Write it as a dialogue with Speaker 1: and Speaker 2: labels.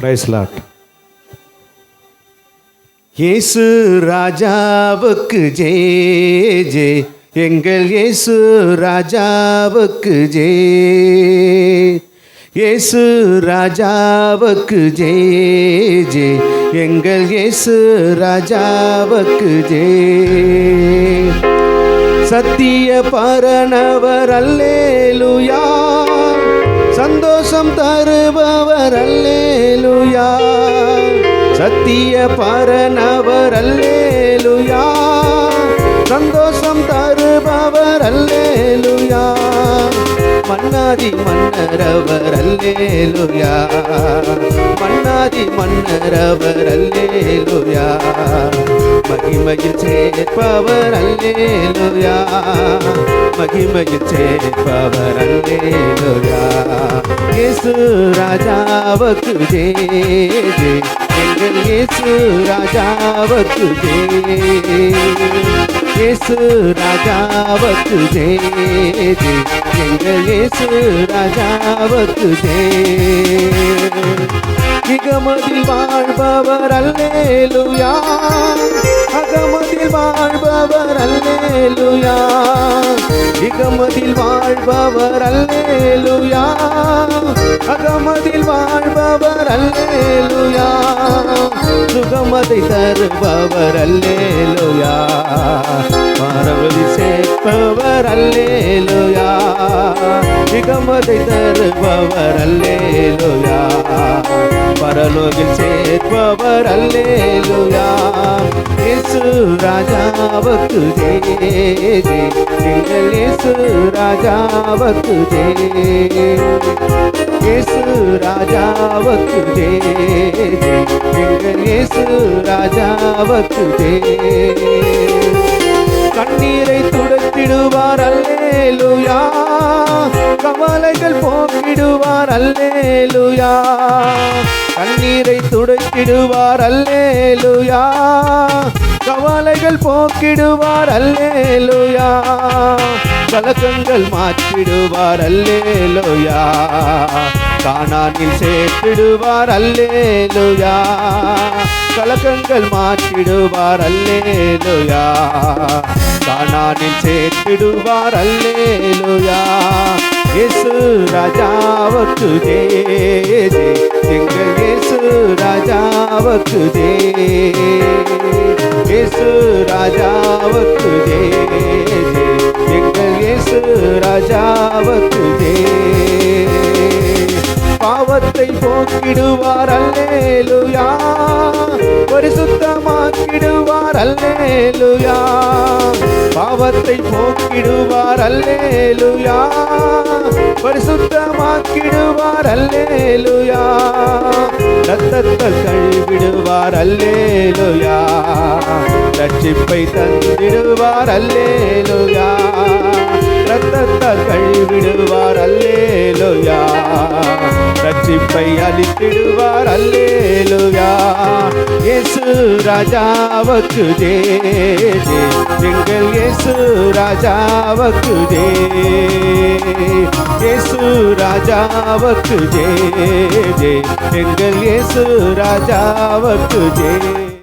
Speaker 1: Price Lord. இயேசு ராஜாவுக்கு ஜெய ஜெய, எங்கள் இயேசு ராஜாவுக்கு ஜெய. இயேசு ராஜாவுக்கு ஜெய ஜெய, எங்கள் இயேசு ராஜாவுக்கு ஜெய. சத்திய பரனவர் அல்லேலூயா, சந்தோஷம் தருபவர் அல்லேலூயா. சத்திய பரனவர் அல்லேலூயா, சந்தோஷம் தருபவர் அல்லேலூயா. மன்னாதி மன்னரவர் அல்லேலூயா, மன்னாதி மன்னரவர் அல்லேலூயா. மகிமையில் சேர்ப்பவர் அல்லேலூயா, மகிமையில் சேர்ப்பவர் அல்லேலூயா. இயேசு ராஜாவுக்கு ஜெய ஜெய, எங்கள் இயேசு ராஜாவுக்கு ஜெய. இயேசு ராஜாவுக்கு ஜெய ஜெய, எங்கள் இயேசு ராஜாவுக்கு ஜெய. இகமதில் வாழ்பவர் அல்லேலூயா, அகமதில் வாழ்பவர் அல்லேலூயா. இகமதில் வாழ்பவர் அல்லேலூயா, அகமதில் வாழ்பவர் அல்லேலூயா. சுகமதை தருபவர் அல்லேலூயா, மரபதி சேர்ப்பவர் அல்லேலூயா. இகமதை தருபவர் அல்லேலூயா, பரலோகில் சேர்ப்பவர் அல்லேலூயா. இயேசு ராஜாவுக்கு ஜெய ஜெய, எங்கள் இயேசு ராஜாவுக்கு ஜெய. இயேசு ராஜாவுக்கு ஜெய ஜெய, எங்கள் இயேசு ராஜாவுக்கு ஜெய. கண்ணீரை துடைத்திடுவார் அல்லேலூயா, கவலைகள் போக்கிடுவார் அல்லேலூயா. கண்ணீரை துடைத்திடுவார் அல்லேலூயா, கவலைகள் போக்கிடுவார் அல்லேலூயா. கலக்கங்கள் மாற்றிடுவார் அல்லேலூயா, கானானில் சேர்த்திடுவார் அல்லேலூயா. கலக்கங்கள் மாற்றிடுவார் அல்லேலூயா, கானானில் சேர்த்திடுவார் அல்லேலூயா. இயேசு ராஜாவுக்கு ஜெய ஜெய, எங்கள் இயேசு ராஜாவுக்கு ஜெய. இயேசு ராஜாவுக்கு ஜெய ஜெய, எங்கள் இயேசு ராஜாவுக்கு ஜெய. பாவத்தை போக்கிடுவார் அல்லேலூயா, பரிசுத்தமாக்கிடுவார் அல்லேலூயா. பாவத்தை போக்கிடுவார் அல்லேலூயா, பரிசுத்தமாக்கிடுவார் அல்லேலூயா. இரத்தத்தை கழுவிடுவார் அல்லேலூயா, ரட்சிப்பை தந்திடுவார் அல்லேலூயா. இரத்தத்தை கழுவிடுவார் அல்லேலூயா, ரட்சிப்பை அளித்திடுவார் அல்லேலூயா. இயேசு ராஜாவுக்கு ஜெய ஜெய, எங்கள் இயேசு ராஜாவுக்கு ஜெய. இயேசு ராஜாவுக்கு ஜெய ஜெய, எங்கள் இயேசு ராஜாவுக்கு ஜெய.